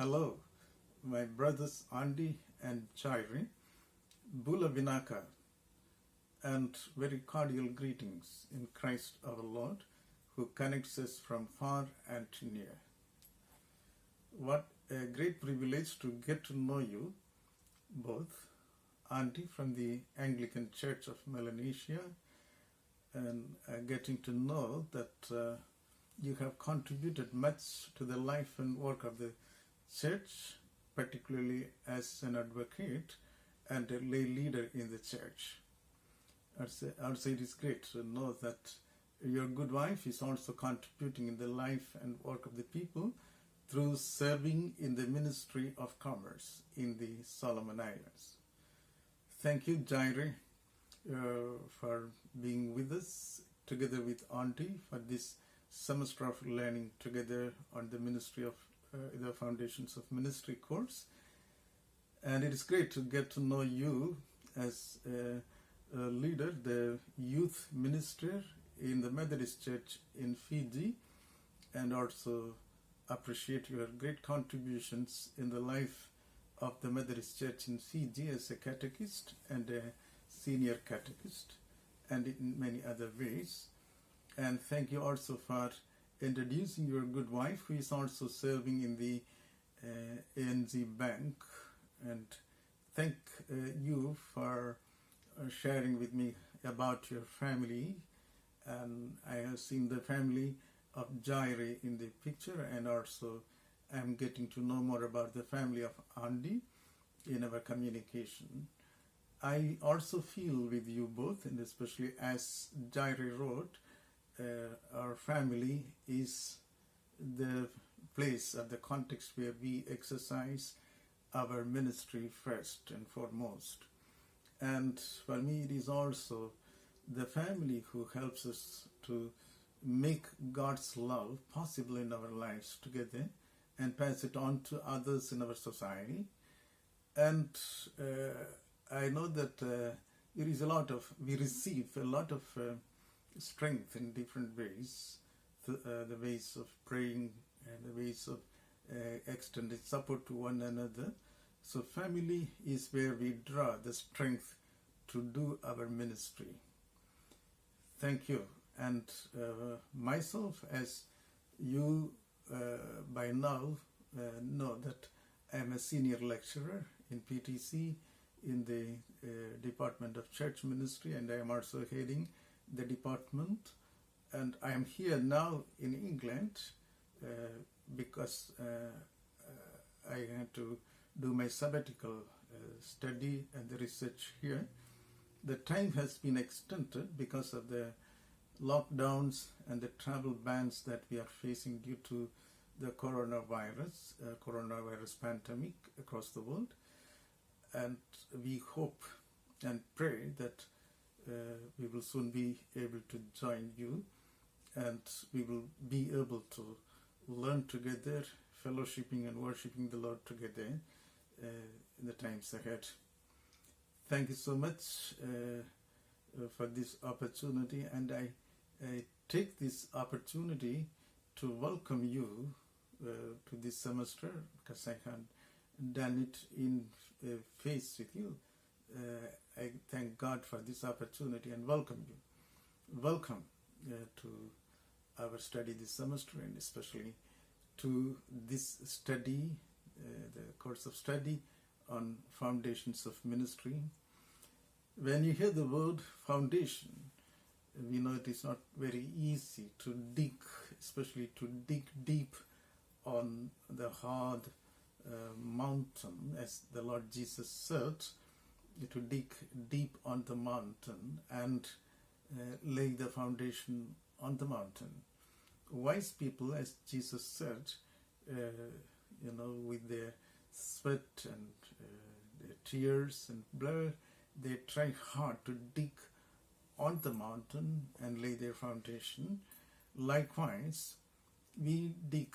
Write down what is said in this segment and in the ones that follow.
Hello, my brothers Andy and Chairi, Bula Vinaka, and very cordial greetings in Christ our Lord, who connects us from far and near. What a great privilege to get to know you both, Andy from the Anglican Church of Melanesia, and getting to know that you have contributed much to the life and work of the church, particularly as an advocate and a lay leader in the church. Also, it is great to know that your good wife is also contributing in the life and work of the people through serving in the Ministry of Commerce in the Solomon Islands. Thank you, Jairi, for being with us together with Auntie for this semester of learning together on the Ministry of the Foundations of Ministry course. And it is great to get to know you as a leader, the youth minister in the Methodist Church in Fiji, and also appreciate your great contributions in the life of the Methodist Church in Fiji as a catechist and a senior catechist, and in many other ways. And thank you also for introducing your good wife, who is also serving in the ANZ Bank. And thank you for sharing with me about your family. And I have seen the family of Jairi in the picture, and also I'm getting to know more about the family of Andy in our communication. I also feel with you both, and especially as Jairi wrote, our family is the place or the context where we exercise our ministry first and foremost. And for me, it is also the family who helps us to make God's love possible in our lives together and pass it on to others in our society. And I know that we receive a lot of strength in different ways, the ways of praying and the ways of extending support to one another. So family is where we draw the strength to do our ministry. Thank you. And myself, as you by now know that I am a senior lecturer in PTC in the Department of Church Ministry, and I am also heading the department. And I am here now in England because I had to do my sabbatical study and the research here. The time has been extended because of the lockdowns and the travel bans that we are facing due to the coronavirus pandemic across the world. And we hope and pray that we will soon be able to join you, and we will be able to learn together, fellowshipping and worshiping the Lord together in the times ahead. Thank you so much for this opportunity, and I take this opportunity to welcome you to this semester, because I had done it in face with you. I thank God for this opportunity and welcome you. Welcome to our study this semester, and especially to this study, the course of study on foundations of ministry. When you hear the word foundation, we know it is not very easy to dig, especially to dig deep on the hard mountain, as the Lord Jesus said, to dig deep on the mountain and lay the foundation on the mountain. Wise people, as Jesus said, with their sweat and their tears and blood, they try hard to dig on the mountain and lay their foundation. Likewise, we dig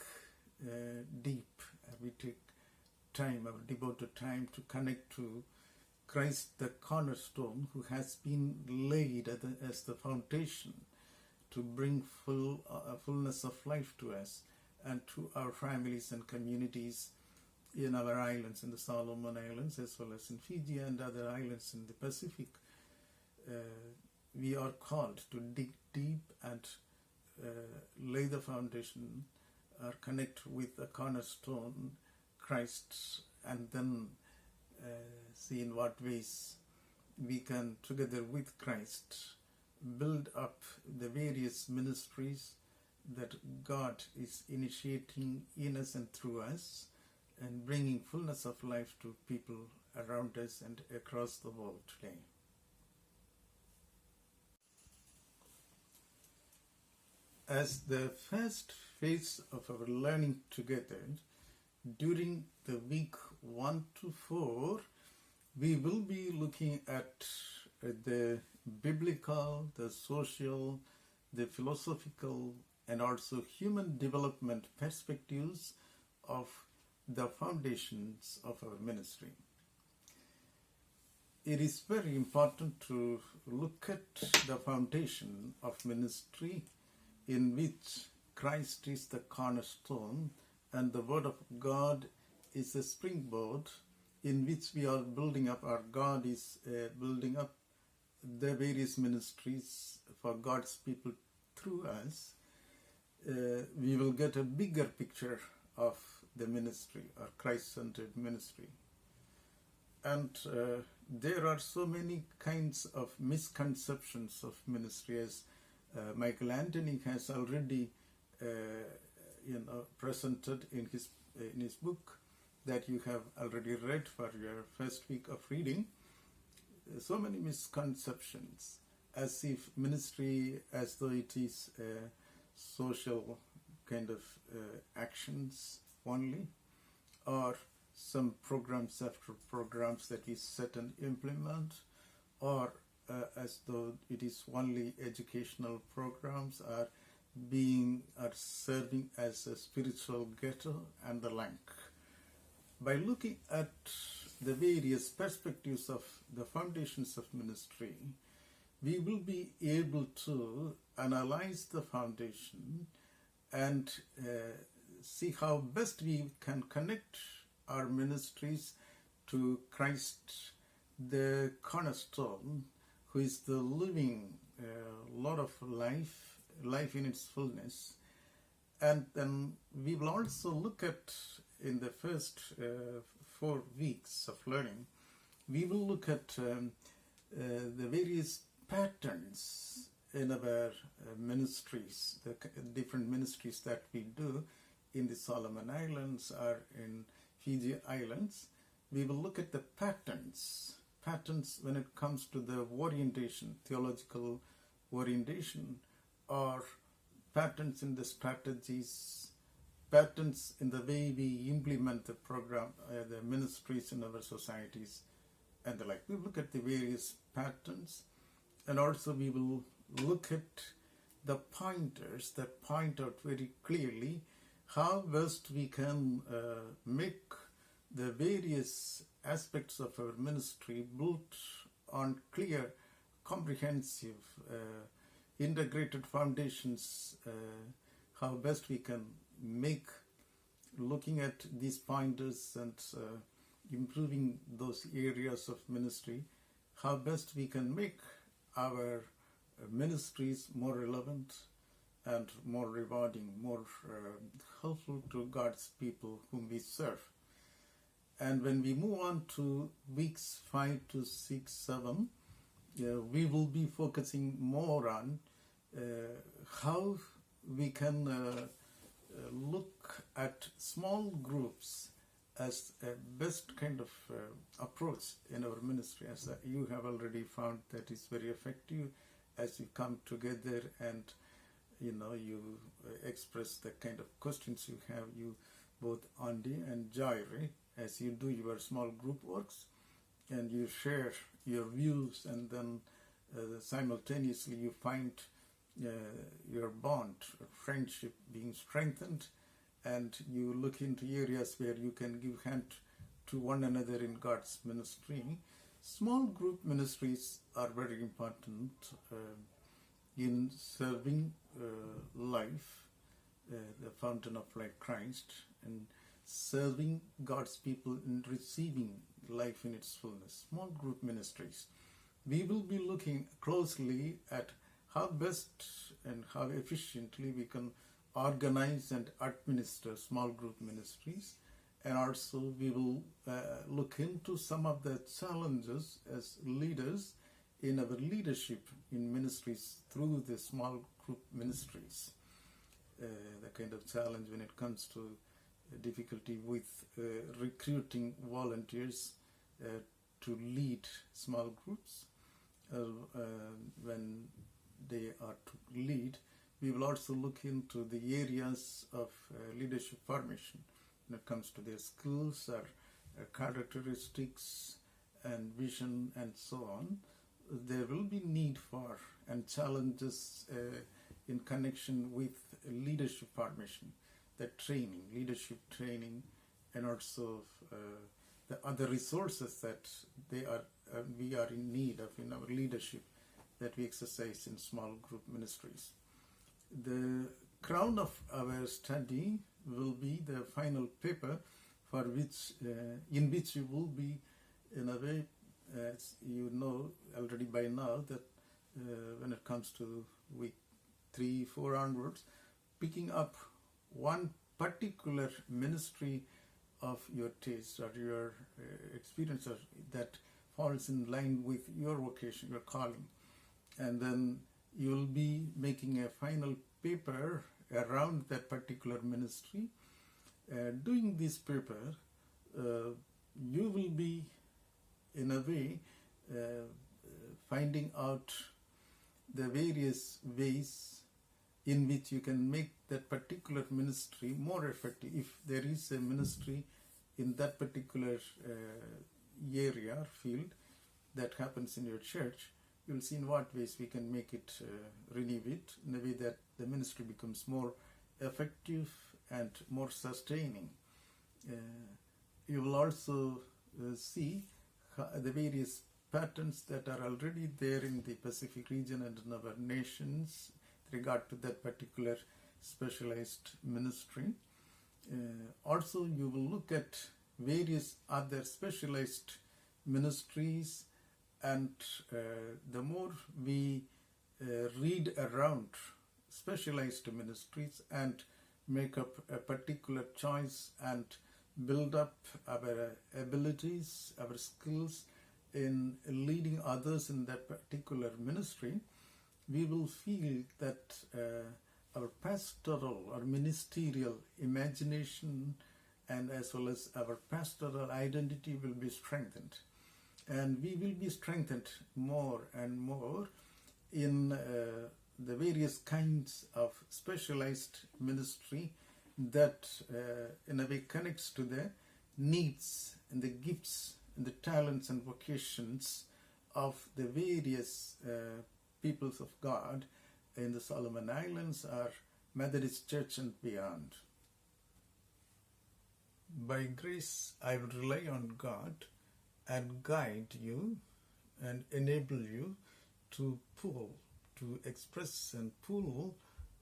deep. We take time, our devoted time, to connect to Christ, the cornerstone, who has been laid as the foundation to bring fullness of life to us and to our families and communities in our islands, in the Solomon Islands, as well as in Fiji and other islands in the Pacific, we are called to dig deep and lay the foundation or connect with the cornerstone, Christ, and then see in what ways we can, together with Christ, build up the various ministries that God is initiating in us and through us, and bringing fullness of life to people around us and across the world today. As the first phase of our learning together, during the week 1 to 4, we will be looking at the biblical, the social, the philosophical, and also human development perspectives of the foundations of our ministry. It is very important to look at the foundation of ministry, in which Christ is the cornerstone and the Word of God is a springboard in which we are building up. Our God is building up the various ministries for God's people through us. We will get a bigger picture of the ministry, or Christ-centered ministry. And there are so many kinds of misconceptions of ministry, as Michael Anthony has already presented in his book that you have already read for your first week of reading. So many misconceptions, as if ministry, as though it is social kind of actions only, or some programs after programs that we set and implement, or as though it is only educational programs, or serving as a spiritual ghetto and the like. By looking at the various perspectives of the foundations of ministry, we will be able to analyze the foundation and see how best we can connect our ministries to Christ, the cornerstone, who is the living Lord of life in its fullness. And then we will also look at, in the first 4 weeks of learning, we will look at the various patterns in our ministries, the different ministries that we do in the Solomon Islands or in Fiji Islands. We will look at the patterns when it comes to the orientation, theological orientation, or patterns in the strategies, patterns in the way we implement the program, the ministries in our societies, and the like. We look at the various patterns, and also we will look at the pointers that point out very clearly how best we can make the various aspects of our ministry built on clear, comprehensive, integrated foundations, how best we can make, looking at these pointers and improving those areas of ministry, how best we can make our ministries more relevant and more rewarding, more helpful to God's people whom we serve. And when we move on to weeks 5 to 6, 7, we will be focusing more on how we can look at small groups as a best kind of approach in our ministry, as you have already found that is very effective, as you come together and you express the kind of questions you have, you both Andy and Jairi, as you do your small group works, and you share your views, and then simultaneously you find your bond, friendship being strengthened, and you look into areas where you can give hand to one another in God's ministry. Small group ministries are very important in serving life, the fountain of life, Christ, and serving God's people in receiving life in its fullness. Small group ministries. We will be looking closely at how best and how efficiently we can organize and administer small group ministries. And also we will look into some of the challenges as leaders in our leadership in ministries through the small group ministries. The kind of challenge when it comes to difficulty with recruiting volunteers to lead small groups. When they are to lead, we will also look into the areas of leadership formation when it comes to their skills or characteristics and vision and so on. There will be need for and challenges in connection with leadership formation, the training, leadership training, and also the other resources that we are in need of in our leadership that we exercise in small group ministries. The crown of our study will be the final paper for which in which we will be, in a way, as you know already by now, that when it comes to week 3, 4 onwards, picking up one particular ministry of your taste or your experience that falls in line with your vocation, your calling. And then you will be making a final paper around that particular ministry. Doing this paper, you will be, in a way, finding out the various ways in which you can make that particular ministry more effective. If there is a ministry in that particular area or field that happens in your church, you'll see in what ways we can make it, renew it in a way that the ministry becomes more effective and more sustaining. You will also see the various patterns that are already there in the Pacific region and in our nations with regard to that particular specialized ministry. Also, you will look at various other specialized ministries, and the more we read around specialized ministries and make up a particular choice and build up our abilities, our skills in leading others in that particular ministry, we will feel that our pastoral or ministerial imagination and as well as our pastoral identity will be strengthened. And we will be strengthened more and more in the various kinds of specialized ministry that in a way connects to the needs and the gifts and the talents and vocations of the various peoples of God in the Solomon Islands or Methodist Church and beyond. By grace, I will rely on God and guide you and enable you to express and pool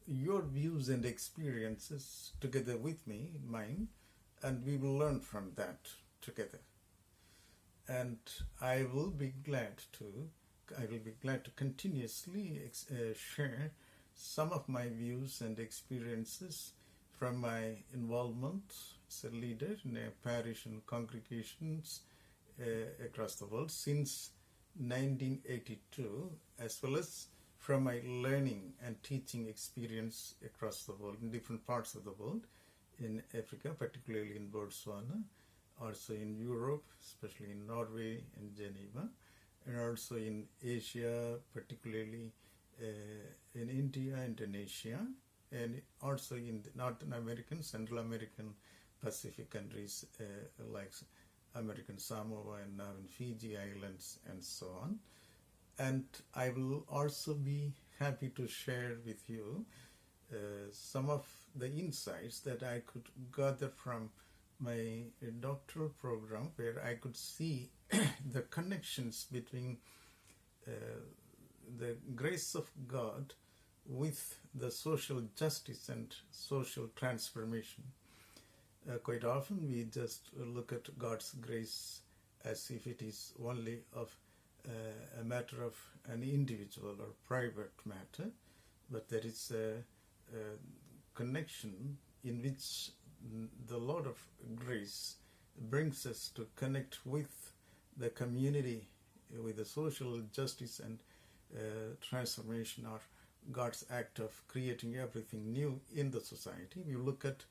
your views and experiences together with me, mine, and we will learn from that together. And I will be glad to continuously share some of my views and experiences from my involvement as a leader in a parish and congregations across the world since 1982, as well as from my learning and teaching experience across the world, in different parts of the world, in Africa, particularly in Botswana, also in Europe, especially in Norway and Geneva, and also in Asia, particularly in India, Indonesia, and also in the North American, Central American, Pacific countries like American Samoa and now in Fiji Islands and so on. And I will also be happy to share with you some of the insights that I could gather from my doctoral program, where I could see the connections between the grace of God with the social justice and social transformation. Quite often we just look at God's grace as if it is only of a matter of an individual or private matter, but there is a connection in which the Lord of grace brings us to connect with the community, with the social justice and transformation, or God's act of creating everything new in the society. We look at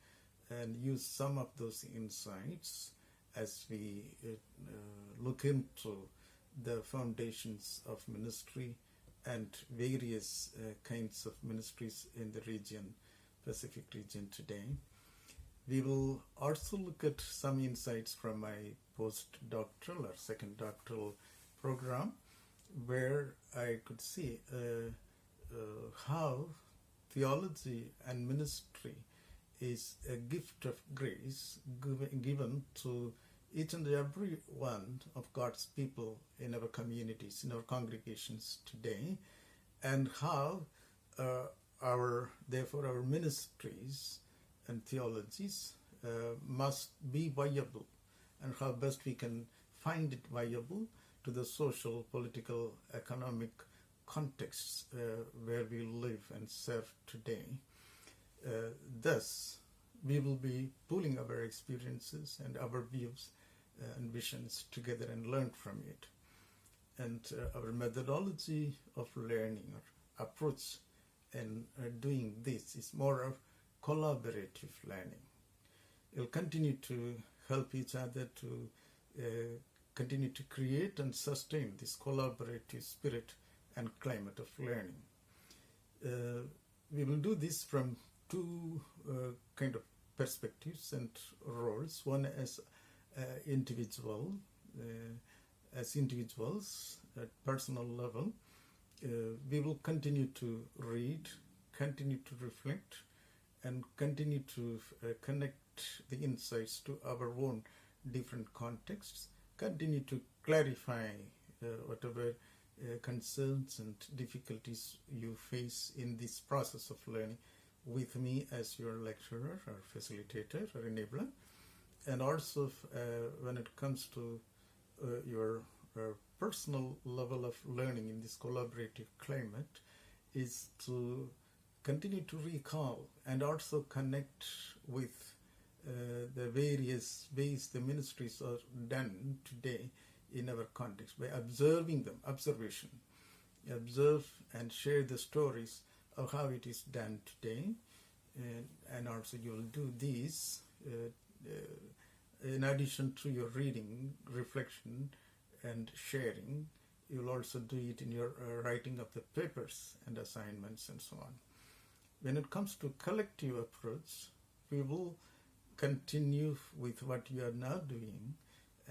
and use some of those insights as we look into the foundations of ministry and various kinds of ministries in the region, Pacific region today. We will also look at some insights from my postdoctoral or second doctoral program, where I could see how theology and ministry is a gift of grace given to each and every one of God's people in our communities, in our congregations today, and how therefore our ministries and theologies must be viable, and how best we can find it viable to the social, political, economic contexts where we live and serve today. Thus, we will be pooling our experiences and our views and visions together and learn from it. And our methodology of learning or approach in doing this is more of collaborative learning. We'll continue to help each other to continue to create and sustain this collaborative spirit and climate of learning. We will do this from two kind of perspectives and roles. One as individuals at personal level. We will continue to read, continue to reflect, and continue to connect the insights to our own different contexts, continue to clarify whatever concerns and difficulties you face in this process of learning with me as your lecturer or facilitator or enabler. And also when it comes to your personal level of learning in this collaborative climate, is to continue to recall and also connect with the various ways the ministries are done today in our context by observing them, observation. Observe and share the stories of how it is done today, and also you will do these in addition to your reading, reflection, and sharing. You'll also do it in your writing of the papers and assignments and so on. When it comes to collective approach, we will continue with what you are now doing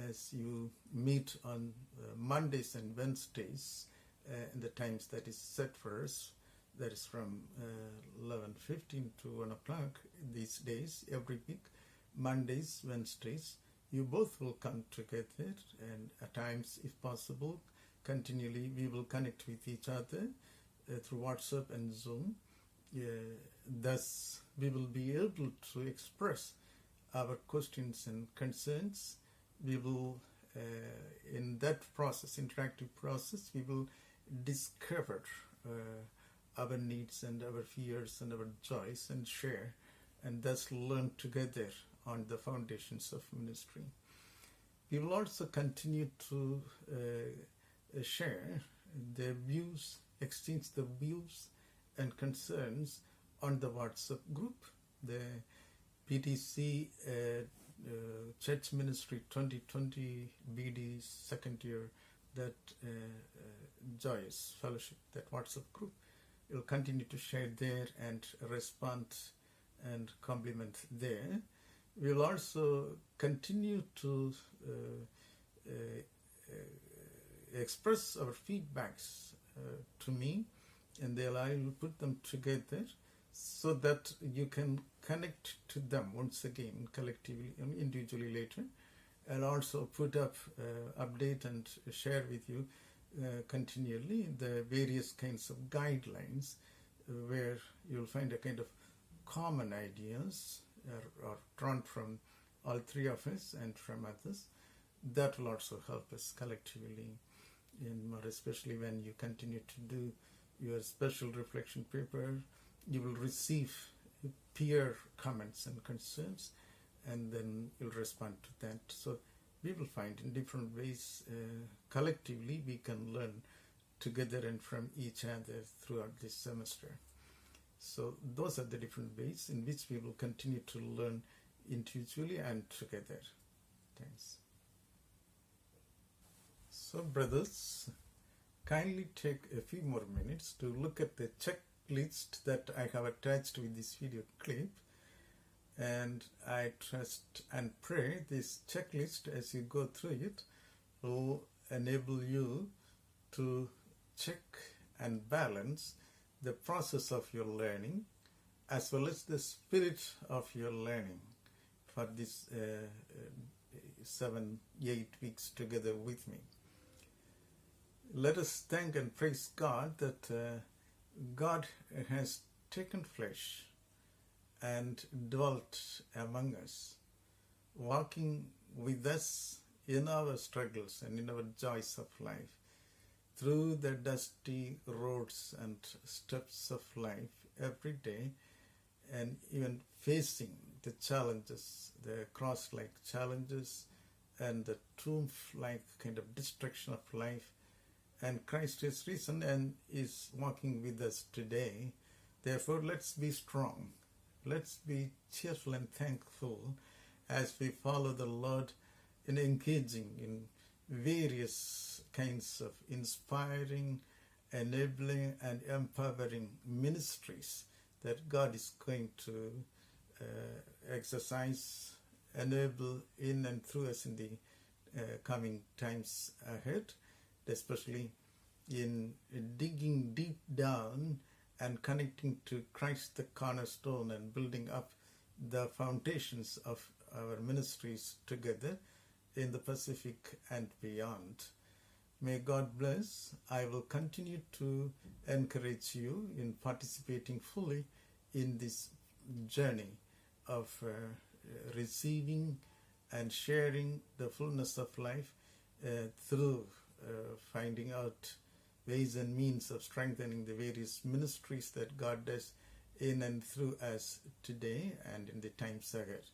as you meet on Mondays and Wednesdays in the times that is set for us. That is from 11:15 to 1 o'clock these days, every week, Mondays, Wednesdays. You both will come together, and at times, if possible, continually we will connect with each other through WhatsApp and Zoom. Thus, we will be able to express our questions and concerns. We will, in that process, interactive process, we will discover our needs and our fears and our joys and share, and thus learn together on the foundations of ministry. We will also continue to share the views, exchange the views and concerns on the WhatsApp group, the PTC Church Ministry 2020 BD second year, that joyous fellowship, that WhatsApp group. We'll continue to share there and respond and compliment there. We'll also continue to express our feedbacks to me, and then I will put them together so that you can connect to them once again, collectively and individually later, and also put up, update and share with you continually the various kinds of guidelines where you'll find a kind of common ideas are drawn from all three of us and from others. That will also help us collectively, and more especially when you continue to do your special reflection paper, you will receive peer comments and concerns, and then you'll respond to that. So we will find in different ways, collectively, we can learn together and from each other throughout this semester. So those are the different ways in which we will continue to learn individually and together. Thanks. So brothers, kindly take a few more minutes to look at the checklist that I have attached with this video clip. And I trust and pray this checklist, as you go through it, will enable you to check and balance the process of your learning as well as the spirit of your learning for this 7-8 weeks together with me. Let us thank and praise God that God has taken flesh and dwelt among us, walking with us in our struggles and in our joys of life, through the dusty roads and steps of life every day, and even facing the challenges, the cross-like challenges and the tomb-like kind of destruction of life. And Christ is risen and is walking with us today. Therefore, let's be strong. Let's be cheerful and thankful as we follow the Lord in engaging in various kinds of inspiring, enabling, and empowering ministries that God is going to exercise, enable in and through us in the coming times ahead, especially in digging deep down and connecting to Christ the cornerstone and building up the foundations of our ministries together in the Pacific and beyond. May God bless. I will continue to encourage you in participating fully in this journey of receiving and sharing the fullness of life through finding out ways and means of strengthening the various ministries that God does in and through us today and in the times ahead.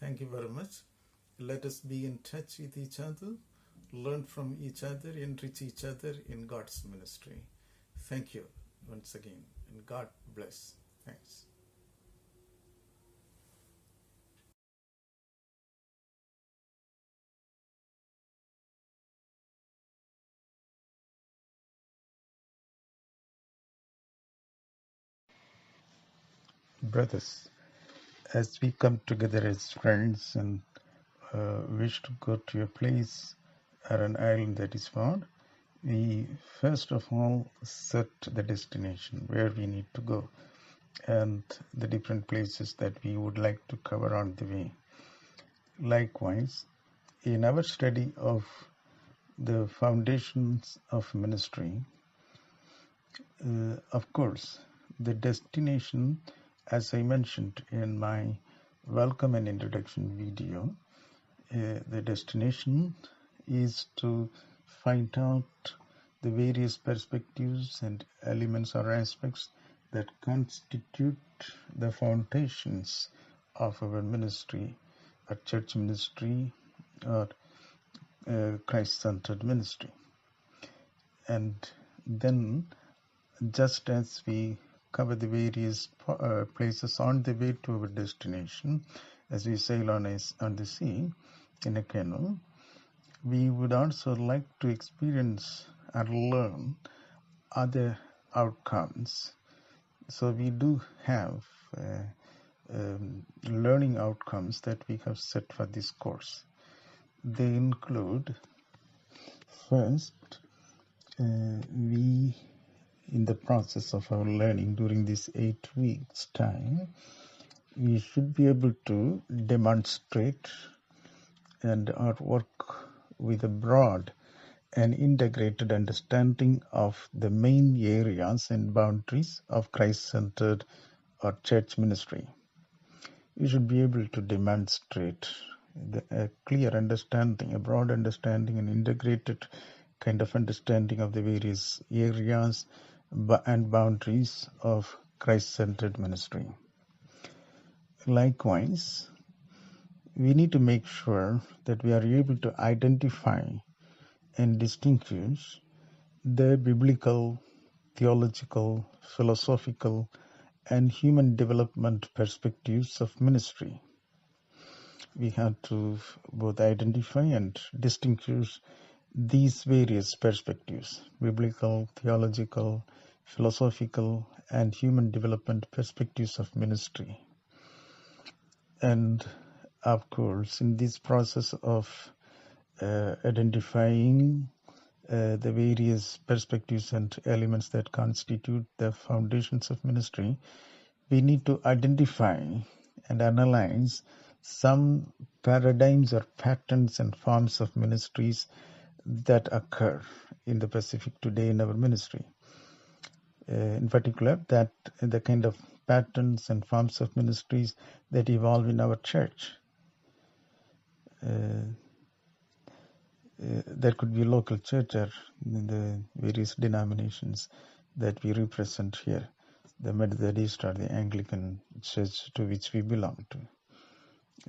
Thank you very much. Let us be in touch with each other, learn from each other, enrich each other in God's ministry. Thank you once again, and God bless. Thanks. Brothers, as we come together as friends and wish to go to a place or an island that is found, we first of all set the destination where we need to go and the different places that we would like to cover on the way. Likewise, in our study of the foundations of ministry, of course, the destination, as I mentioned in my welcome and introduction video, the destination is to find out the various perspectives and elements or aspects that constitute the foundations of our ministry, a church ministry, or Christ-centered ministry. And then, just as we cover the various places on the way to our destination, as we sail on the sea in a canoe, we would also like to experience and learn other outcomes. So we do have learning outcomes that we have set for this course. They include, first, we, in the process of our learning during this 8 weeks time, we should be able to demonstrate and our work with a broad and integrated understanding of the main areas and boundaries of Christ-centered or church ministry. We should be able to demonstrate a clear understanding, a broad understanding, an integrated kind of understanding of the various areas and boundaries of Christ-centered ministry. Likewise, we need to make sure that we are able to identify and distinguish the biblical, theological, philosophical, and human development perspectives of ministry. We have to both identify and distinguish these various perspectives, biblical, theological, philosophical, and human development perspectives of ministry. And of course, in this process of identifying the various perspectives and elements that constitute the foundations of ministry, we need to identify and analyze some paradigms or patterns and forms of ministries that occur in the Pacific today in our ministry. In particular, that the kind of patterns and forms of ministries that evolve in our church. There could be a local church or in the various denominations that we represent here, the Methodist or the Anglican church to which we belong to.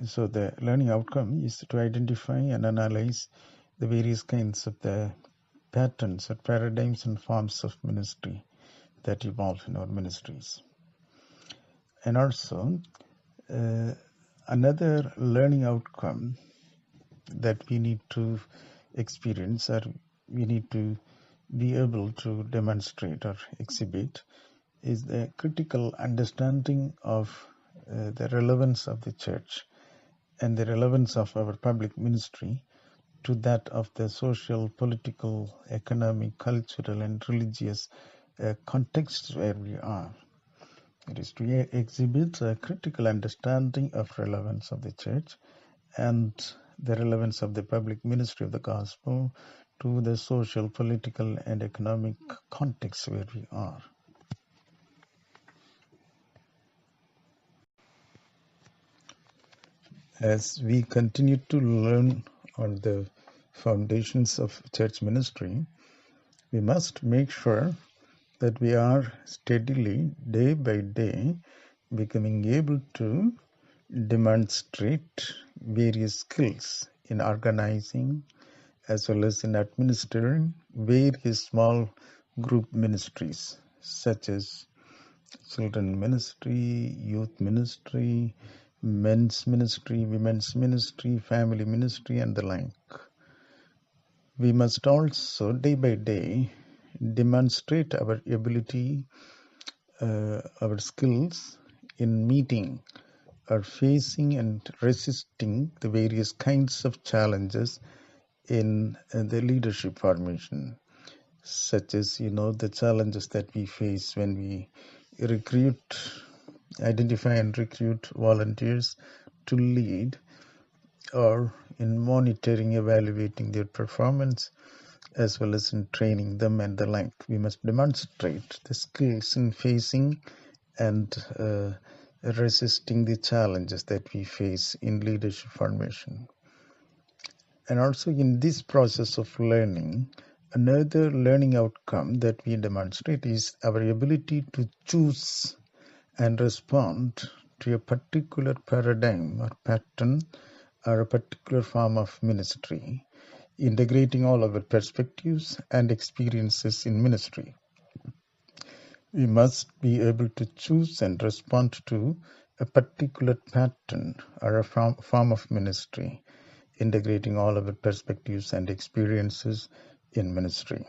So the learning outcome is to identify and analyze the various kinds of the patterns or paradigms and forms of ministry that evolve in our ministries. And also, another learning outcome that we need to experience or we need to be able to demonstrate or exhibit is the critical understanding of the relevance of the church and the relevance of our public ministry to that of the social, political, economic, cultural, and religious contexts where we are. It is to exhibit a critical understanding of relevance of the church and the relevance of the public ministry of the gospel to the social, political, and economic context where we are. As we continue to learn on the foundations of church ministry, we must make sure that we are steadily, day by day, becoming able to demonstrate various skills in organizing as well as in administering various small group ministries such as children ministry, youth ministry, men's ministry, women's ministry, family ministry, and the like. We must also, day by day, demonstrate our ability, our skills in meeting or facing and resisting the various kinds of challenges in the leadership formation, such as, the challenges that we face when we identify and recruit volunteers to lead, or in monitoring, evaluating their performance, as well as in training them and the like. We must demonstrate the skills in facing and resisting the challenges that we face in leadership formation. And also in this process of learning, another learning outcome that we demonstrate is our ability to choose and respond to a particular paradigm or pattern or a particular form of ministry, integrating all of our perspectives and experiences in ministry. We must be able to choose and respond to a particular pattern or a form of ministry, integrating all of our perspectives and experiences in ministry.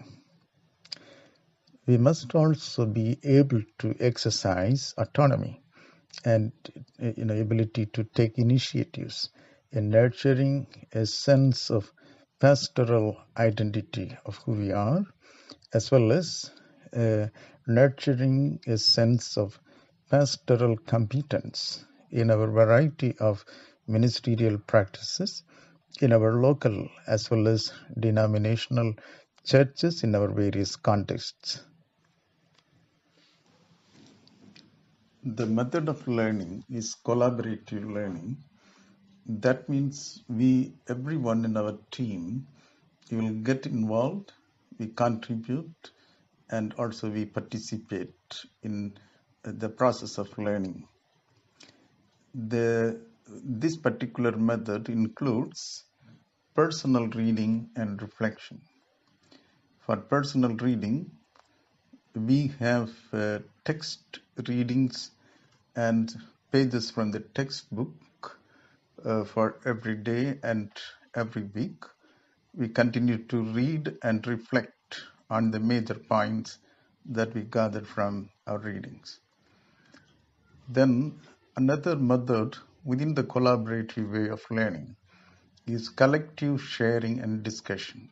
We must also be able to exercise autonomy and ability to take initiatives in nurturing a sense of pastoral identity of who we are, as well as nurturing a sense of pastoral competence in our variety of ministerial practices in our local as well as denominational churches in our various contexts. The method of learning is collaborative learning, That means everyone in our team, will get involved, we contribute, and also we participate in the process of learning. This particular method includes personal reading and reflection. For personal reading, we have text readings and pages from the textbook for every day and every week. We continue to read and reflect on the major points that we gathered from our readings. Then another method within the collaborative way of learning is collective sharing and discussion.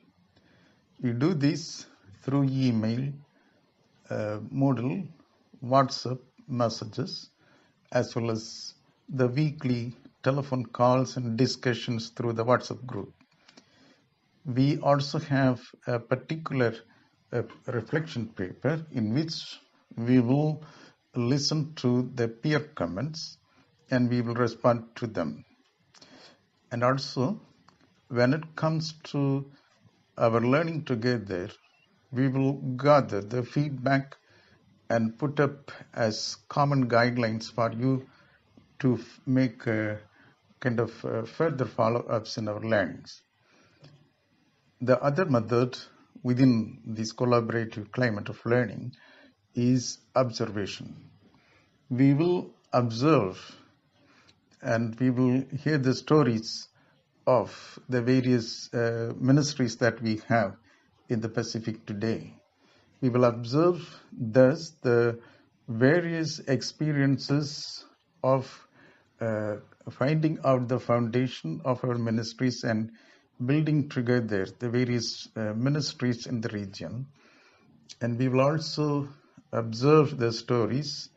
We do this through email, Moodle, WhatsApp messages, as well as the weekly telephone calls and discussions through the WhatsApp group. We also have a particular reflection paper in which we will listen to the peer comments and we will respond to them. And also, when it comes to our learning together, we will gather the feedback and put up as common guidelines for you to make kind of further follow-ups in our learnings. The other method within this collaborative climate of learning is observation. We will observe and we will hear the stories of the various ministries that we have in the Pacific today. We will observe thus the various experiences of finding out the foundation of our ministries and building together the various ministries in the region. And we will also observe the stories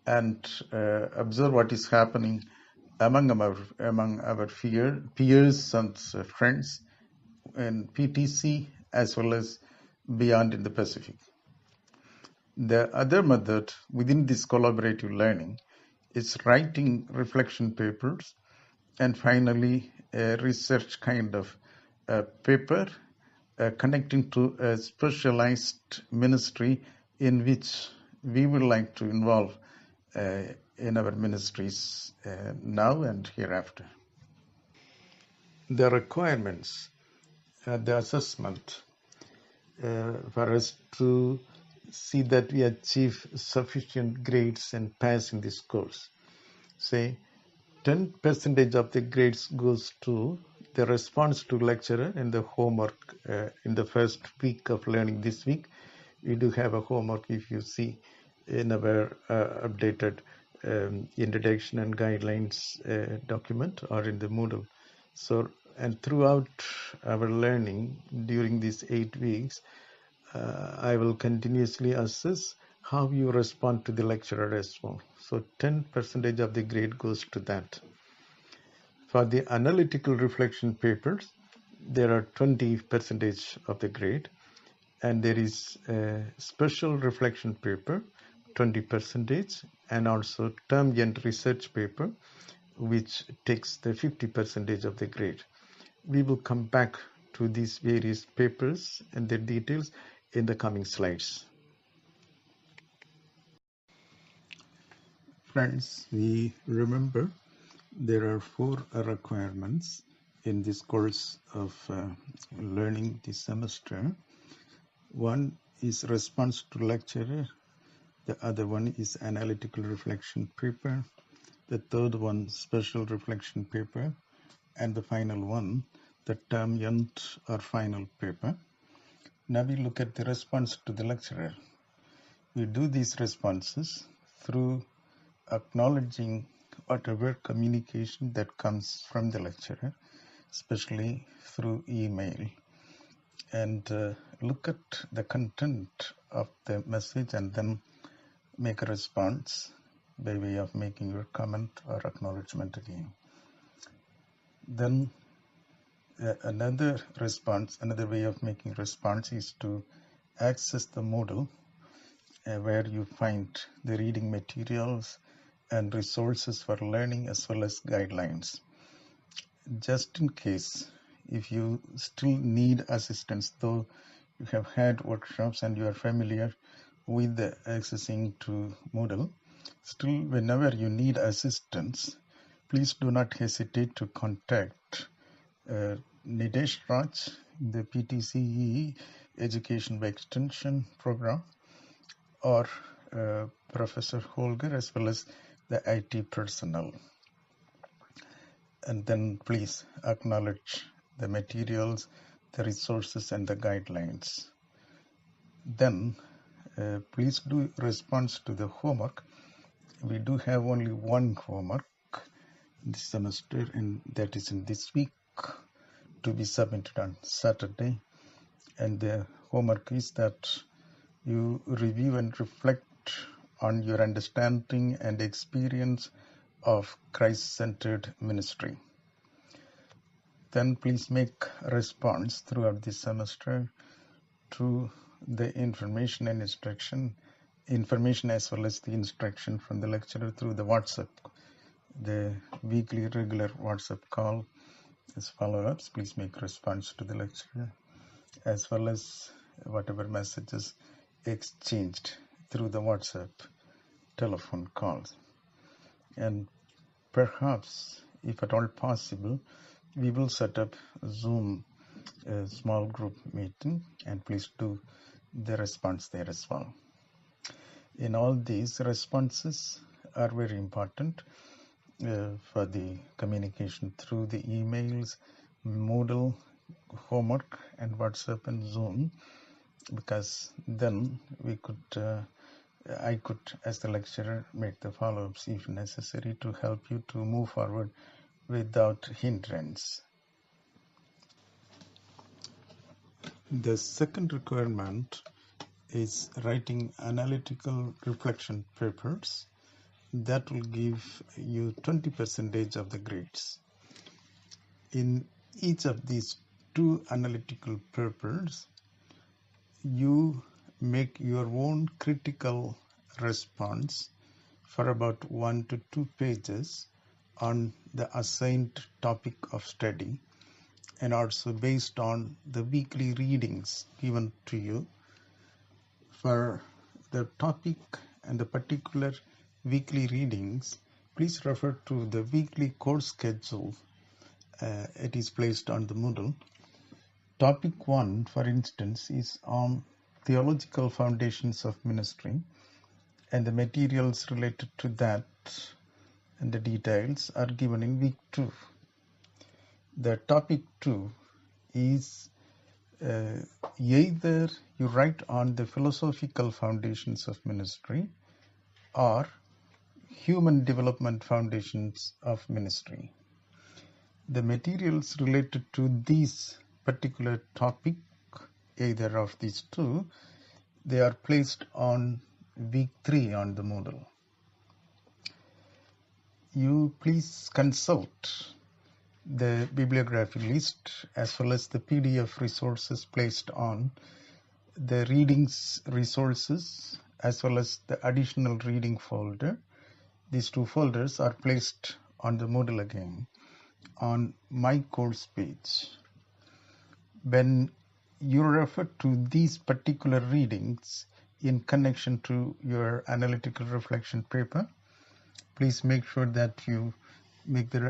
and observe what is happening among our peers and friends in PTC as well as beyond in the Pacific. The other method within this collaborative learning is writing reflection papers and finally a research kind of paper connecting to a specialized ministry in which we would like to involve in our ministries now and hereafter. The requirements, the assessment for us to see that we achieve sufficient grades and pass in this course. Say 10% of the grades goes to the response to lecturer and the homework in the first week of learning. This week we do have a homework if you see in our updated introduction and guidelines document or in the Moodle. So, and throughout our learning during these 8 weeks, I will continuously assess how you respond to the lecturer as well. So 10% of the grade goes to that. For the analytical reflection papers, there are 20% of the grade, and there is a special reflection paper, 20%, and also term end research paper, which takes the 50% of the grade. We will come back to these various papers and their details in the coming slides. Friends, we remember there are 4 requirements in this course of learning this semester. One is response to lecturer. The other one is analytical reflection paper. The third one, special reflection paper. And the final one, the term end or final paper. Now we look at the response to the lecturer. We do these responses through acknowledging whatever communication that comes from the lecturer, especially through email, and look at the content of the message and then make a response by way of making your comment or acknowledgement again. Then another way of making response is to access the Moodle where you find the reading materials and resources for learning as well as guidelines. just in case, if you still need assistance, though you have had workshops and you are familiar with the accessing to Moodle, still whenever you need assistance, please do not hesitate to contact Nidesh Raj, the PTCE Education by Extension program, or Professor Holger, as well as the IT personnel. And then please acknowledge the materials, the resources, and the guidelines. Then please do response to the homework. We do have only one homework this semester, and that is in this week, to be submitted on Saturday. And the homework is that you review and reflect on your understanding and experience of Christ-centered ministry. Then please make a response throughout this semester to the information and information as well as the instruction from the lecturer through the WhatsApp, the weekly regular WhatsApp call as follow-ups. Please make response to the lecturer, as well as whatever messages exchanged through the WhatsApp telephone calls. And perhaps, if at all possible, we will set up a Zoom small group meeting, and please do the response there as well. In all these, responses are very important for the communication through the emails, Moodle, homework, and WhatsApp and Zoom, because then I could, as the lecturer, make the follow-ups if necessary to help you to move forward without hindrance. The second requirement is writing analytical reflection papers that will give you 20% of the grades. In each of these two analytical papers, you make your own critical response for about 1 to 2 pages on the assigned topic of study, and also based on the weekly readings given to you. For the topic and the particular weekly readings, please refer to the weekly course schedule. It is placed on the Moodle. Topic 1, for instance, is on theological foundations of ministry, and the materials related to that and the details are given in week 2. The topic 2 is either you write on the philosophical foundations of ministry or human development foundations of ministry. The materials related to this particular topic, either of these two, they are placed on week 3 on the Moodle. You please consult the bibliography list as well as the PDF resources placed on the readings resources as well as the additional reading folder. These two folders are placed on the Moodle again on my course page. When you refer to these particular readings in connection to your analytical reflection paper, please make sure that you make the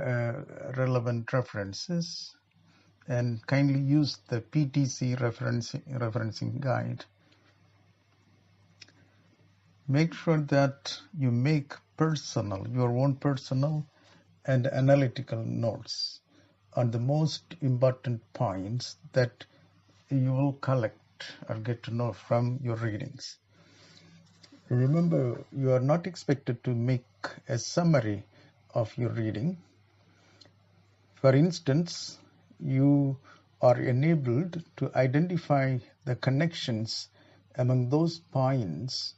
relevant references and kindly use the PTC referencing guide. Make sure that you make your own personal and analytical notes on the most important points that you will collect or get to know from your readings. Remember, you are not expected to make a summary of your reading. For instance, you are enabled to identify the connections among those points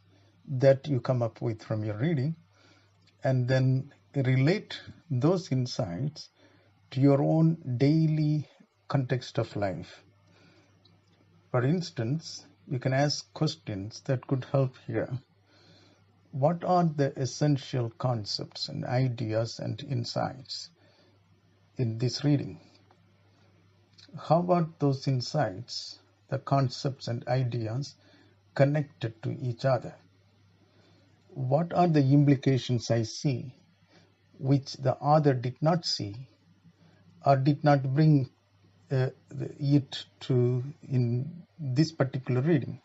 that you come up with from your reading, and then relate those insights to your own daily context of life. For instance, you can ask questions that could help here. What are the essential concepts and ideas and insights in this reading. How about those insights, the concepts and ideas connected to each other? What are the implications I see which the author did not see or did not bring it to in this particular reading?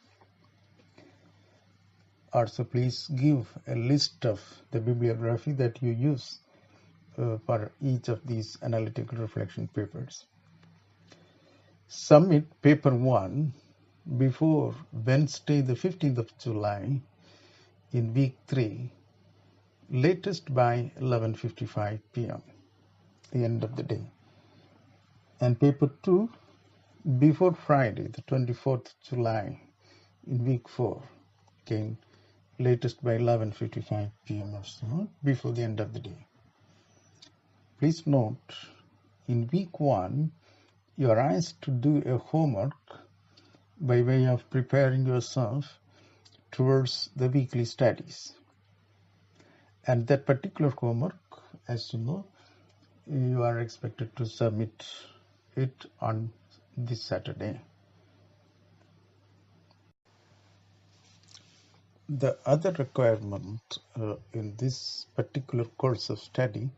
Also, please give a list of the bibliography that you use for each of these analytical reflection papers. Submit paper 1 before Wednesday the 15th of July in week 3, latest by 11:55 p.m., the end of the day. And paper 2 before Friday the 24th July in week 4, again latest by 11:55 p.m. or so, before the end of the day. Please note, in week 1, you are asked to do a homework by way of preparing yourself towards the weekly studies. And that particular homework, as you know, you are expected to submit it on this Saturday. The other requirement in this particular course of study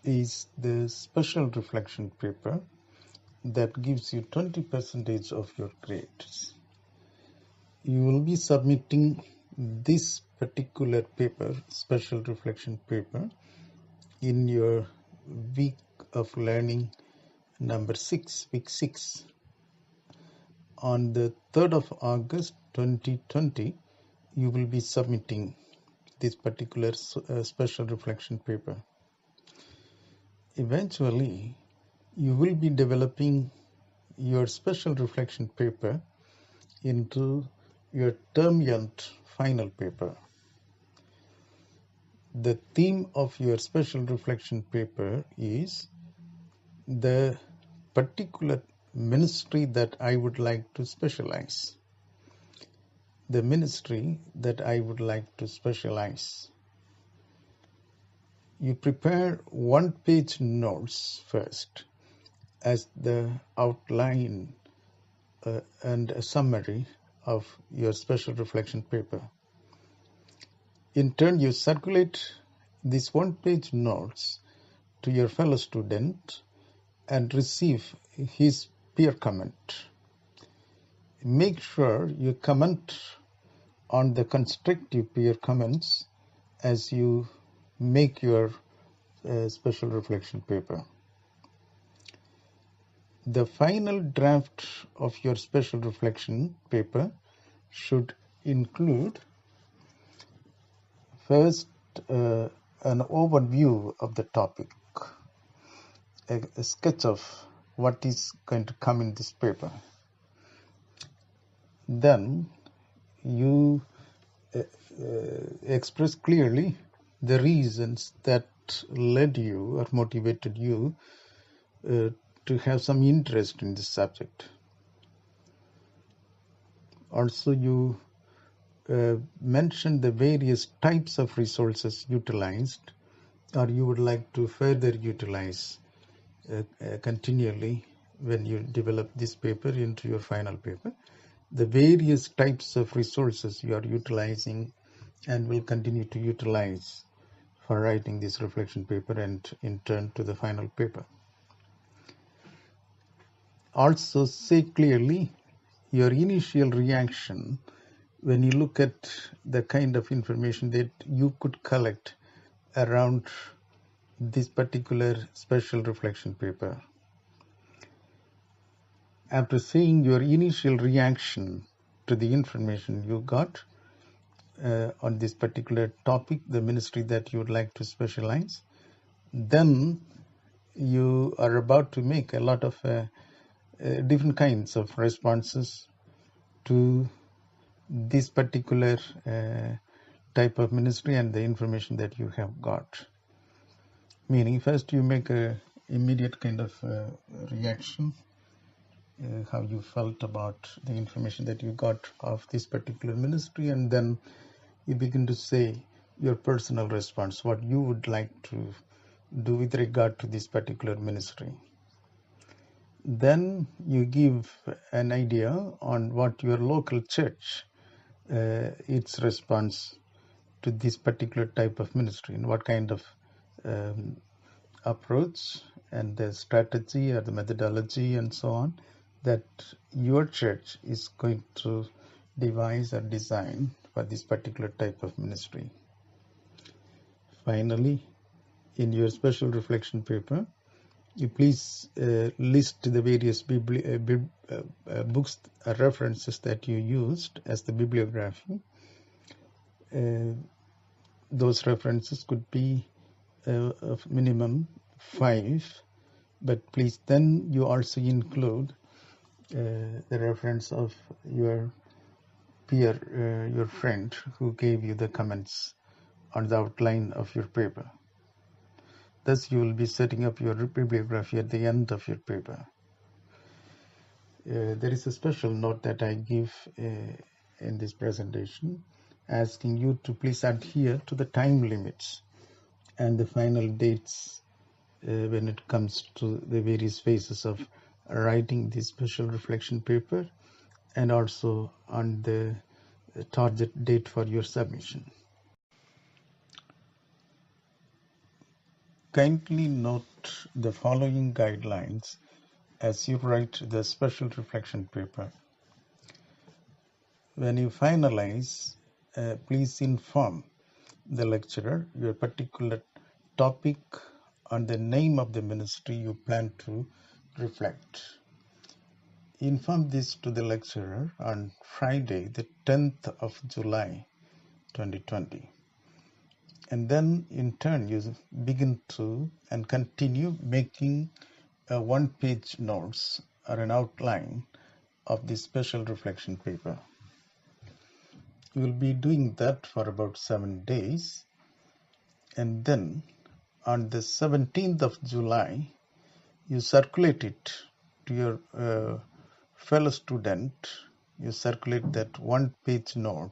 is the special reflection paper that gives you 20% of your grades. You will be submitting this particular paper, special reflection paper, in your week of learning number 6, week 6. On the 3rd of August 2020, you will be submitting this particular special reflection paper. Eventually, you will be developing your special reflection paper into your term end final paper. The theme of your special reflection paper is the particular ministry that I would like to specialize. The ministry that I would like to specialize. You prepare one-page notes first as the outline and a summary of your special reflection paper. In turn, you circulate these one-page notes to your fellow student and receive his peer comment. Make sure you comment on the constructive peer comments as you make your special reflection paper. The final draft of your special reflection paper should include first an overview of the topic, a sketch of what is going to come in this paper. Then you express clearly the reasons that led you or motivated you to have some interest in this subject. Also, you mention the various types of resources utilized or you would like to further utilize continually when you develop this paper into your final paper. The various types of resources you are utilizing and will continue to utilize for writing this reflection paper and in turn to the final paper. Also say clearly your initial reaction when you look at the kind of information that you could collect around this particular special reflection paper. After seeing your initial reaction to the information you got on this particular topic, the ministry that you would like to specialize, then you are about to make a lot of different kinds of responses to this particular type of ministry and the information that you have got. Meaning, first you make a immediate kind of reaction, how you felt about the information that you got of this particular ministry, and then you begin to say your personal response, what you would like to do with regard to this particular ministry. Then you give an idea on what your local church, its response to this particular type of ministry, and what kind of approach and the strategy or the methodology and so on that your church is going to devise or design for this particular type of ministry. Finally, in your special reflection paper, you please list the various books or references that you used as the bibliography. Those references could be of minimum 5, but please then you also include the reference of your peer, your friend who gave you the comments on the outline of your paper. Thus, you will be setting up your bibliography at the end of your paper. There is a special note that I give in this presentation, asking you to please adhere to the time limits and the final dates when it comes to the various phases of writing this special reflection paper, and also on the target date for your submission. Kindly note the following guidelines as you write the special reflection paper. When you finalize, please inform the lecturer your particular topic and the name of the ministry you plan to reflect. Inform this to the lecturer on Friday, the 10th of July, 2020. And then in turn you begin to and continue making a one-page notes or an outline of this special reflection paper. You will be doing that for about 7 days, and then on the 17th of July you circulate it to your fellow student. You circulate that one-page note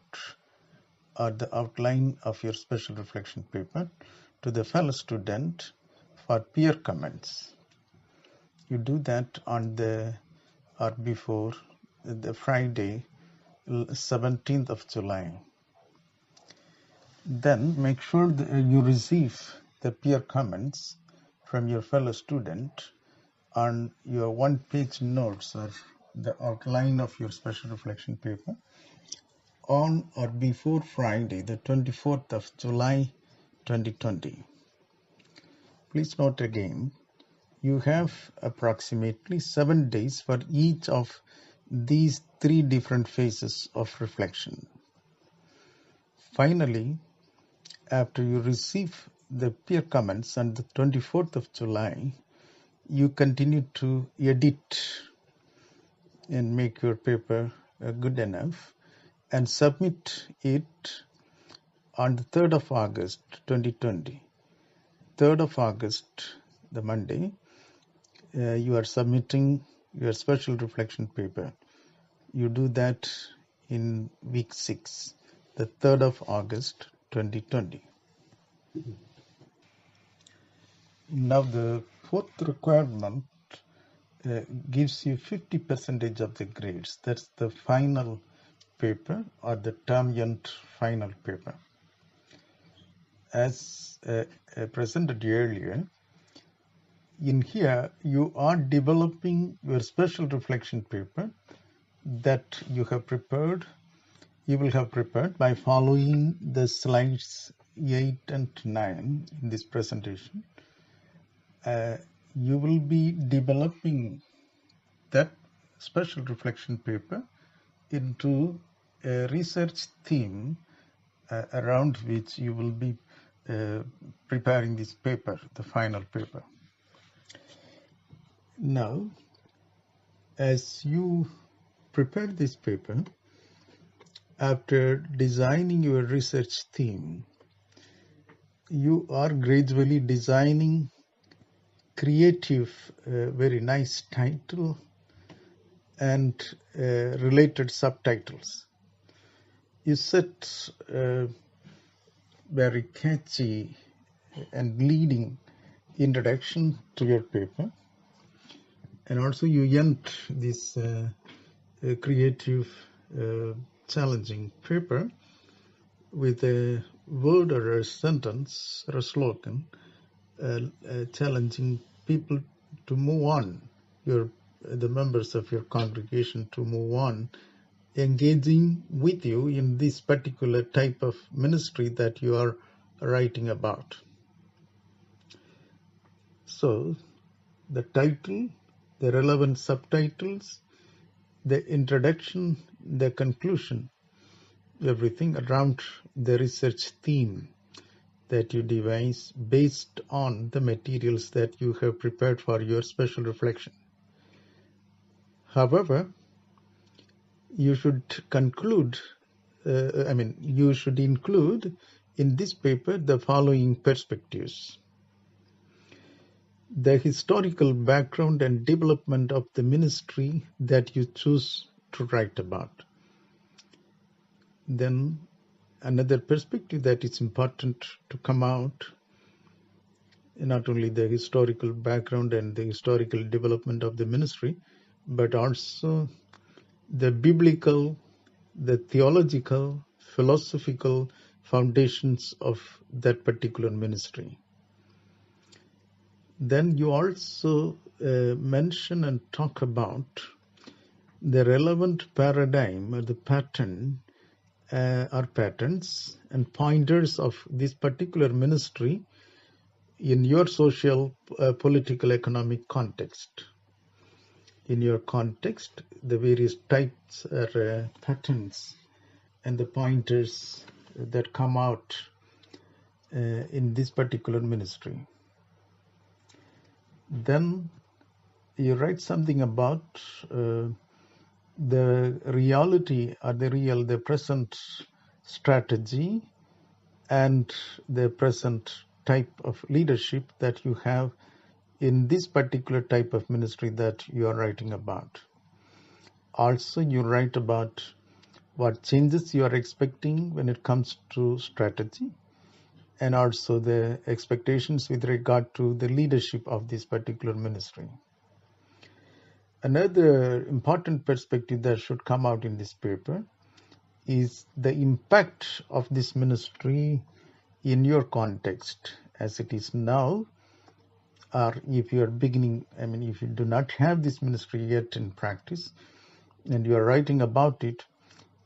or the outline of your special reflection paper to the fellow student for peer comments. You do that on the or before the Friday, 17th of July. Then make sure that you receive the peer comments from your fellow student on your one-page notes or the outline of your special reflection paper on or before Friday, the 24th of July, 2020. Please note again, you have approximately 7 days for each of these 3 different phases of reflection. Finally, after you receive the peer comments on the 24th of July, you continue to edit and make your paper good enough and submit it on the 3rd of August 2020. 3rd of August, the Monday, you are submitting your special reflection paper. You do that in week 6, the 3rd of August 2020. Now the 4th requirement gives you 50% of the grades. That's the final paper or the term end final paper. As presented earlier, in here you are developing your special reflection paper that you have prepared. You will have prepared by following the slides 8 and 9 in this presentation. You will be developing that special reflection paper into a research theme around which you will be preparing this paper, the final paper. Now, as you prepare this paper, after designing your research theme, you are gradually designing creative, very nice title and related subtitles. You set very catchy and leading introduction to your paper, and also you end this creative, challenging paper with a word or a sentence or a slogan challenging people to move on, the members of your congregation to move on, engaging with you in this particular type of ministry that you are writing about. So the title, the relevant subtitles, the introduction, the conclusion, everything around the research theme that you devise based on the materials that you have prepared for your special reflection. However, you should you should include in this paper the following perspectives: the historical background and development of the ministry that you choose to write about. Then another perspective that is important to come out, not only the historical background and the historical development of the ministry, but also the biblical, the theological, philosophical foundations of that particular ministry. Then you also mention and talk about the relevant paradigm or the pattern or patterns and pointers of this particular ministry in your social, political, economic context. In your context, the various types or patterns and the pointers that come out in this particular ministry. Then you write something about the reality or the present strategy and the present type of leadership that you have in this particular type of ministry that you are writing about. Also, you write about what changes you are expecting when it comes to strategy, and also the expectations with regard to the leadership of this particular ministry. Another important perspective that should come out in this paper is the impact of this ministry in your context as it is now, or if you are beginning, if you do not have this ministry yet in practice and you are writing about it,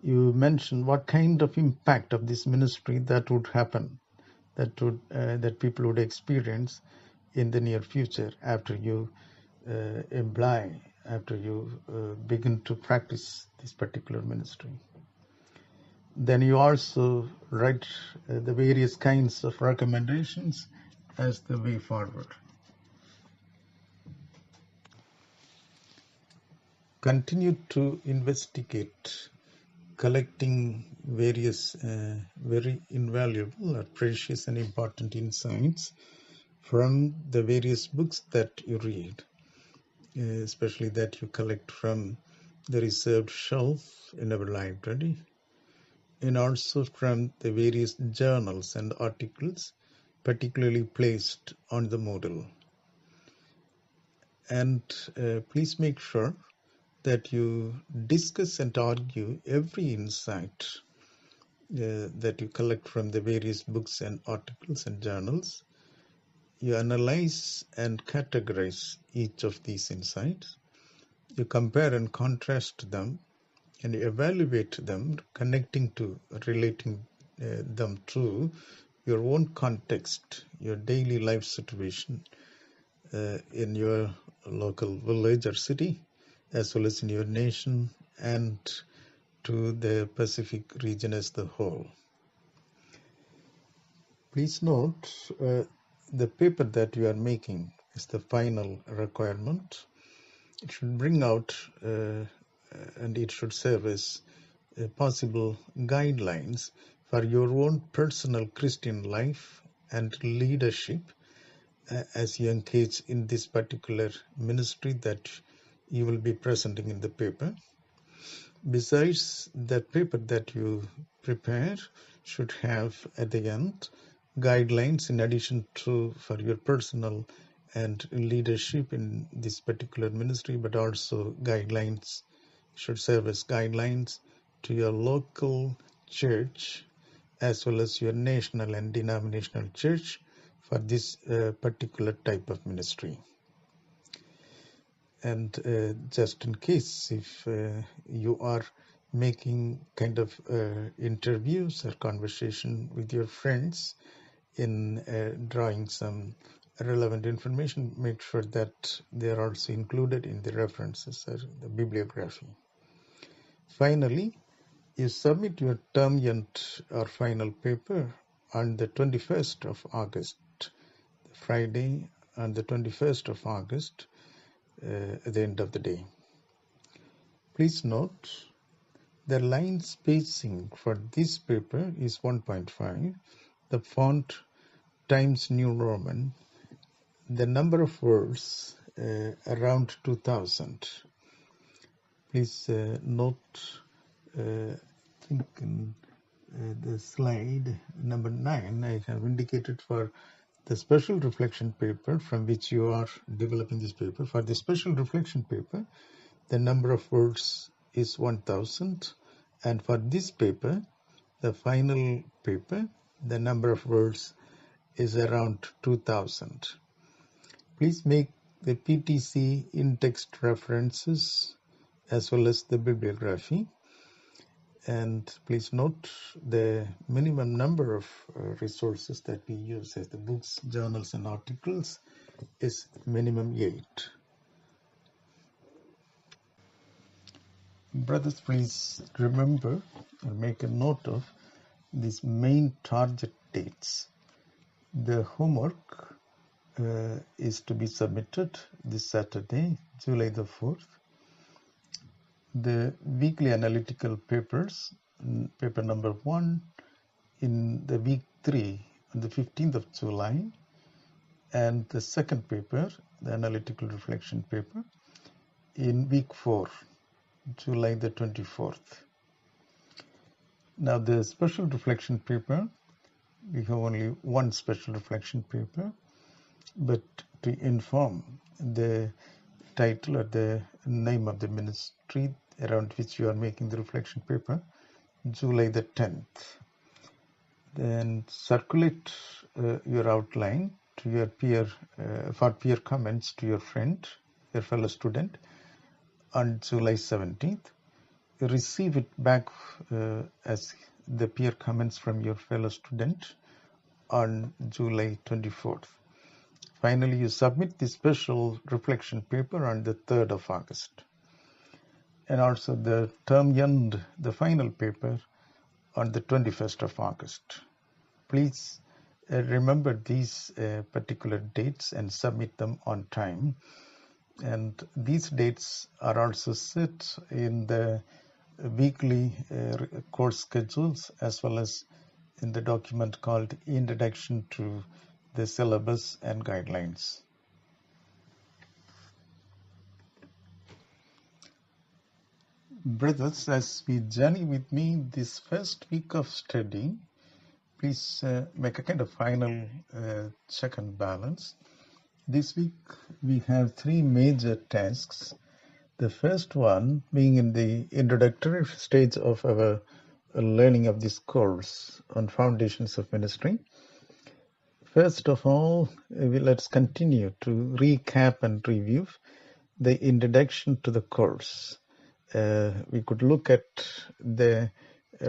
you mention what kind of impact of this ministry that would happen, that people would experience in the near future after you after you begin to practice this particular ministry. Then you also write the various kinds of recommendations as the way forward. Continue to investigate, collecting various very invaluable or precious and important insights from the various books that you read, especially that you collect from the reserved shelf in our library, and also from the various journals and articles particularly placed on the Moodle. And please make sure that you discuss and argue every insight that you collect from the various books and articles and journals. You analyze and categorize each of these insights. You compare and contrast them and evaluate them, relating them to your own context, your daily life situation in your local village or city, as well as in your nation and to the Pacific region as the whole. Please note the paper that you are making is the final requirement. It should bring out and it should serve as possible guidelines for your own personal Christian life and leadership as you engage in this particular ministry that you will be presenting in the paper. Besides, that paper that you prepare should have at the end guidelines in addition to for your personal and leadership in this particular ministry, but also guidelines should serve as guidelines to your local church as well as your national and denominational church for this particular type of ministry. And just in case if you are making kind of interviews or conversation with your friends in drawing some relevant information, make sure that they are also included in the references or the bibliography. Finally, you submit your term end or final paper on the 21st of August, Friday on the 21st of August at the end of the day. Please note the line spacing for this paper is 1.5, the font Times New Roman, the number of words around 2000. Please note, I think in the slide number 9, I have indicated for the special reflection paper from which you are developing this paper. For the special reflection paper, the number of words is 1000, and for this paper, the final paper, the number of words is around 2000. Please make the PTC in-text references as well as the bibliography, and please note the minimum number of resources that we use as the books, journals and articles is minimum 8. Brothers, please remember or make a note of these main target dates. The homework is to be submitted this Saturday, July the 4th. The weekly analytical papers, paper number 1 in the week 3 on the 15th of July, and the second paper, the analytical reflection paper, in week 4, July the 24th. Now the special reflection paper, we have only one special reflection paper, but to inform the title or the name of the ministry around which you are making the reflection paper, July the 10th. Then circulate your outline to your peer for peer comments to your friend, your fellow student, on July 17th. Receive it back as the peer comments from your fellow student on July 24th. Finally, you submit the special reflection paper on the 3rd of August. And also the term end, the final paper, on the 21st of August. Please remember these particular dates and submit them on time. And these dates are also set in the weekly course schedules as well as in the document called Introduction to the Syllabus and Guidelines. Brothers, as we journey with me this first week of study, please make a kind of final check and balance. This week we have 3 major tasks. The first one being in the introductory stage of our learning of this course on Foundations of Ministry. First of all, let's continue to recap and review the introduction to the course. We could look at the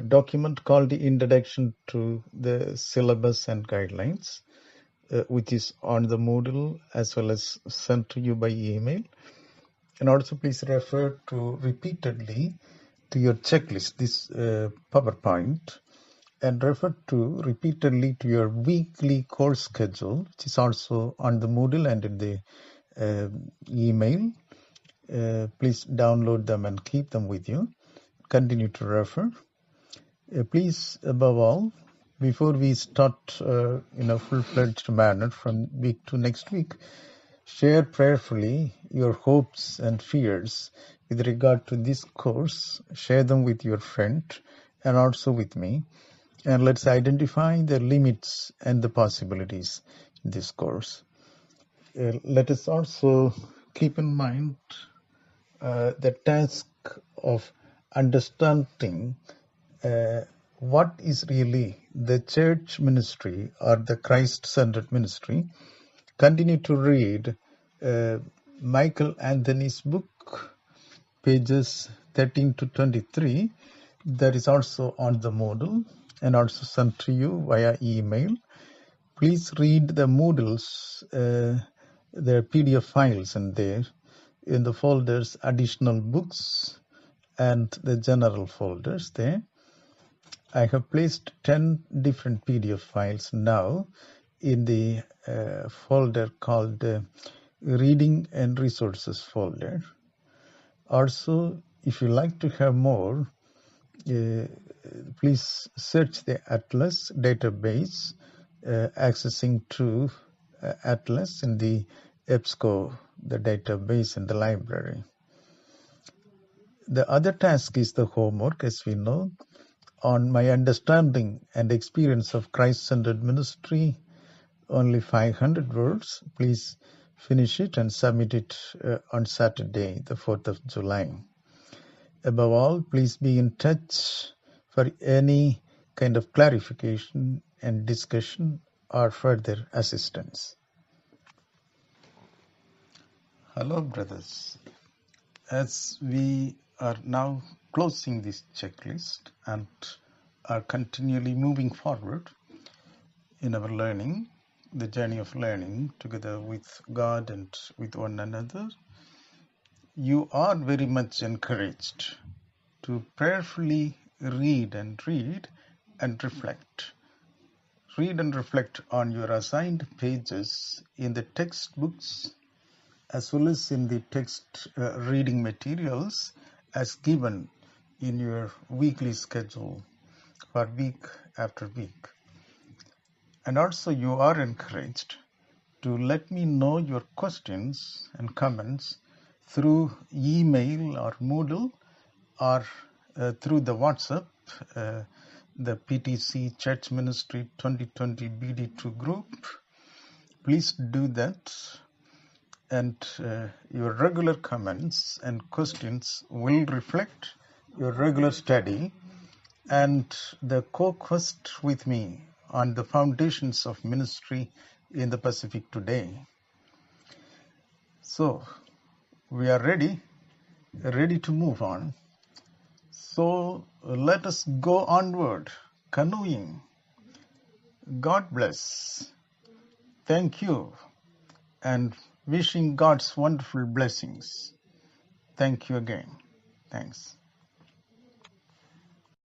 document called the Introduction to the Syllabus and Guidelines, which is on the Moodle as well as sent to you by email. And also please refer to repeatedly to your checklist, this PowerPoint, and refer to repeatedly to your weekly course schedule, which is also on the Moodle and in the email. Please download them and keep them with you. Continue to refer. Please, above all, before we start in a full-fledged manner from week to next week, share prayerfully your hopes and fears with regard to this course. Share them with your friend and also with me. and let's identify the limits and the possibilities in this course. Let us also keep in mind the task of understanding what is really the church ministry or the Christ-centered ministry. Continue to read Michael Anthony's book, pages 13 to 23. That is also on the Moodle and also sent to you via email. Please read the Moodles, their PDF files in there, in the folders additional books and the general folders there. I have placed 10 different PDF files now in the folder called Reading and Resources folder. Also, if you like to have more, please search the Atlas database, accessing to Atlas in the EBSCO, the database in the library. The other task is the homework, as we know, on my understanding and experience of Christ-centered ministry, only 500 words. Please finish it and submit it on Saturday, the 4th of July. Above all, please be in touch for any kind of clarification and discussion or further assistance. Hello, brothers. As we are now closing this checklist and are continually moving forward in our learning, the journey of learning together with God and with one another, you are very much encouraged to prayerfully read and reflect. Read and reflect on your assigned pages in the textbooks as well as in the text reading materials as given in your weekly schedule for week after week. And also you are encouraged to let me know your questions and comments through email or Moodle or through the WhatsApp, the PTC Church Ministry 2020 BD2 group. Please do that. And your regular comments and questions will reflect your regular study and the co-quest with me on the foundations of ministry in the Pacific today. So we are ready to move on. So let us go onward, canoeing. God bless. Thank you, and wishing God's wonderful blessings. Thank you again. Thanks.